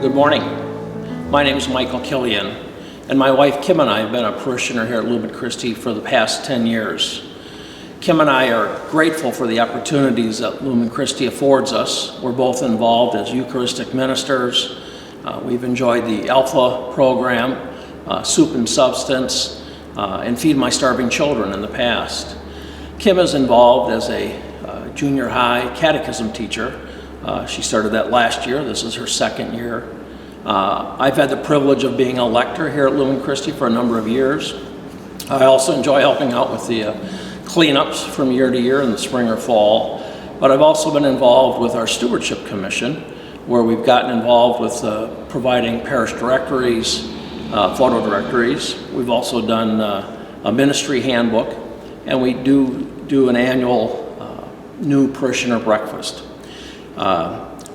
Good morning. My name is Michael Kilian, and my wife Kim and I have been a parishioner here at Lumen Christi for the past 10 years. Kim and I are grateful for the opportunities that Lumen Christi affords us. We're both involved as Eucharistic ministers. We've enjoyed the Alpha program, Soup and Substance, and Feed My Starving Children in the past. Kim is involved as a junior high catechism teacher. She started that last year. This is her second year. I've had the privilege of being a lector here at Lumen Christi for a number of years. I also enjoy helping out with the cleanups from year to year in the spring or fall. But I've also been involved with our Stewardship Commission, where we've gotten involved with providing parish directories, photo directories. We've also done a ministry handbook, and we do an annual new parishioner breakfast.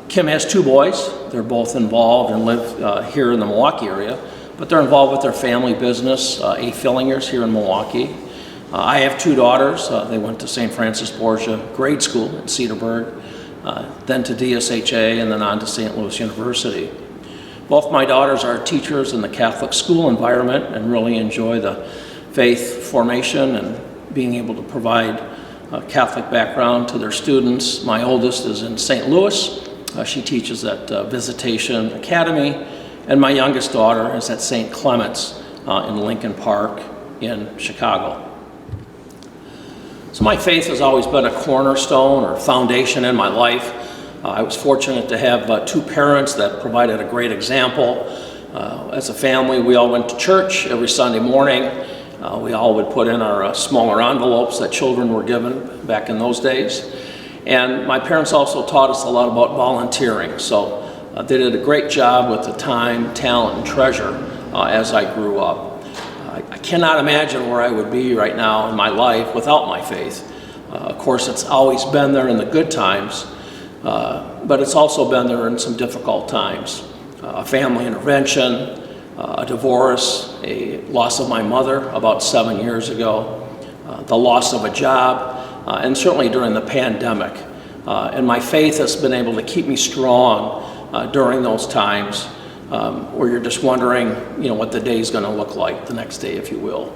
Kim has two boys. They're both involved and live here in the Milwaukee area, but they're involved with their family business, A. Fillingers here in Milwaukee. I have two daughters. They went to St. Francis Borgia grade school in Cedarburg, then to DSHA, and then on to St. Louis University. Both my daughters are teachers in the Catholic school environment and really enjoy the faith formation and being able to provide a Catholic background to their students. My oldest is in St. Louis. She teaches at Visitation Academy, and my youngest daughter is at St. Clement's in Lincoln Park in Chicago. So my faith has always been a cornerstone or foundation in my life. I was fortunate to have two parents that provided a great example. As a family, we all went to church every Sunday morning. We all would put in our smaller envelopes that children were given back in those days. And my parents also taught us a lot about volunteering. So they did a great job with the time, talent, and treasure as I grew up. I cannot imagine where I would be right now in my life without my faith. Of course, it's always been there in the good times, but it's also been there in some difficult times. A family intervention, a divorce, a loss of my mother about 7 years ago, the loss of a job, and certainly during the pandemic. And my faith has been able to keep me strong during those times where you're just wondering, what the day is going to look like, the next day, if you will.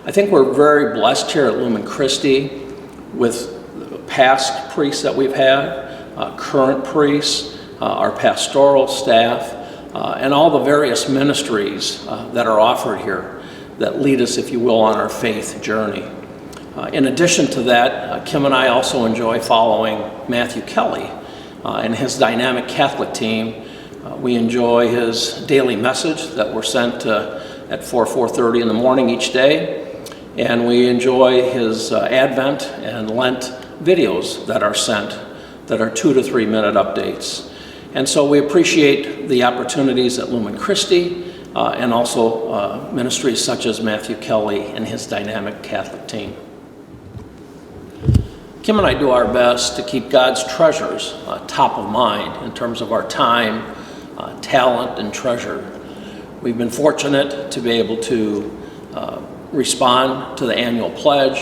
I think we're very blessed here at Lumen Christi with past priests that we've had, current priests, our pastoral staff, and all the various ministries that are offered here that lead us, if you will, on our faith journey. In addition to that, Kim and I also enjoy following Matthew Kelly and his dynamic Catholic team. We enjoy his daily message that we're sent at 4:30 in the morning each day, and we enjoy his Advent and Lent videos that are sent that are 2 to 3 minute updates. And so we appreciate the opportunities at Lumen Christi and also ministries such as Matthew Kelly and his dynamic Catholic team. Kim and I do our best to keep God's treasures top of mind in terms of our time, talent, and treasure. We've been fortunate to be able to respond to the annual pledge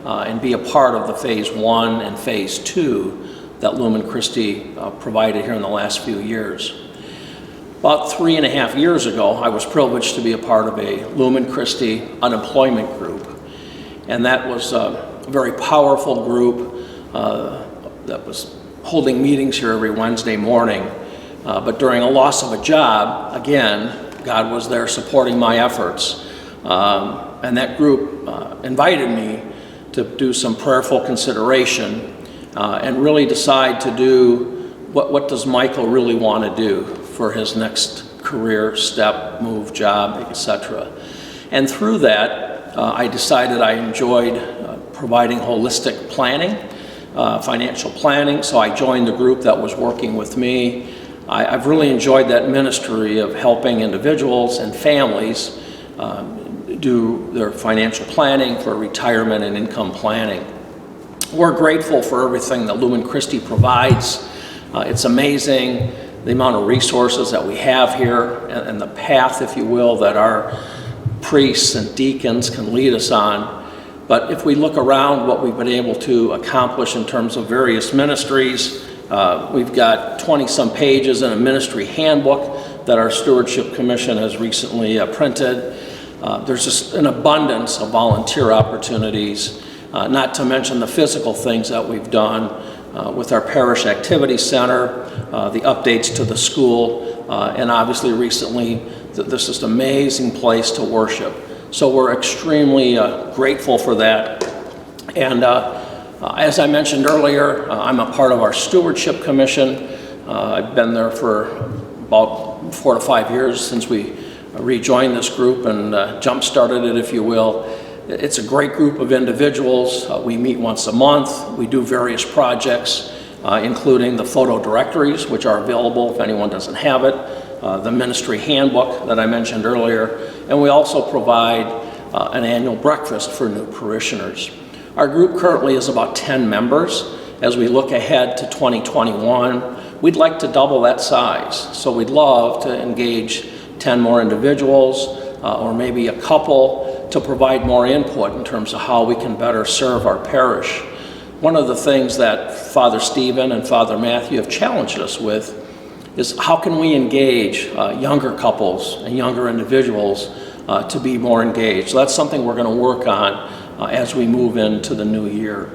and be a part of the Phase 1 and Phase 2 that Lumen Christi provided here in the last few years. About 3.5 years ago, I was privileged to be a part of a Lumen Christi unemployment group. And that was a very powerful group that was holding meetings here every Wednesday morning. But during a loss of a job, again, God was there supporting my efforts. And that group invited me to do some prayerful consideration and really decide to do what does Michael really want to do for his next career step, move, job, etc. And through that, I decided I enjoyed providing holistic planning, financial planning, so I joined the group that was working with me. I've really enjoyed that ministry of helping individuals and families do their financial planning for retirement and income planning. We're grateful for everything that Lumen Christi provides. It's amazing the amount of resources that we have here and the path, if you will, that our priests and deacons can lead us on. But if we look around what we've been able to accomplish in terms of various ministries, we've got 20-some pages in a ministry handbook that our Stewardship Commission has recently printed. There's just an abundance of volunteer opportunities, not to mention the physical things that we've done with our Parish Activity Center, the updates to the school, and obviously recently this is an amazing place to worship. So we're extremely grateful for that. And as I mentioned earlier, I'm a part of our Stewardship Commission. I've been there for about 4 to 5 years since we rejoined this group and jump-started it, if you will. It's a great group of individuals. We meet once a month. We do various projects, including the photo directories, which are available if anyone doesn't have it, the ministry handbook that I mentioned earlier, and we also provide an annual breakfast for new parishioners. Our group currently is about 10 members. As we look ahead to 2021, we'd like to double that size. So we'd love to engage 10 more individuals or maybe a couple to provide more input in terms of how we can better serve our parish. One of the things that Father Stephen and Father Matthew have challenged us with is how can we engage younger couples and younger individuals to be more engaged. So that's something we're going to work on as we move into the new year.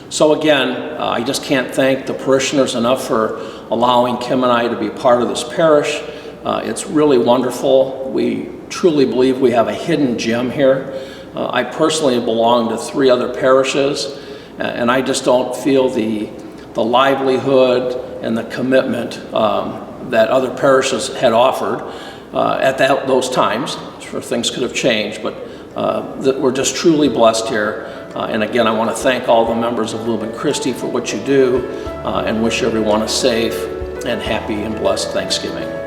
So again, I just can't thank the parishioners enough for allowing Kim and I to be part of this parish. It's really wonderful. We truly believe we have a hidden gem here. I personally belong to 3 other parishes, and I just don't feel the livelihood and the commitment that other parishes had offered at those times. Sure, things could have changed, but we're just truly blessed here. And again, I want to thank all the members of Lumen Christi for what you do and wish everyone a safe and happy and blessed Thanksgiving.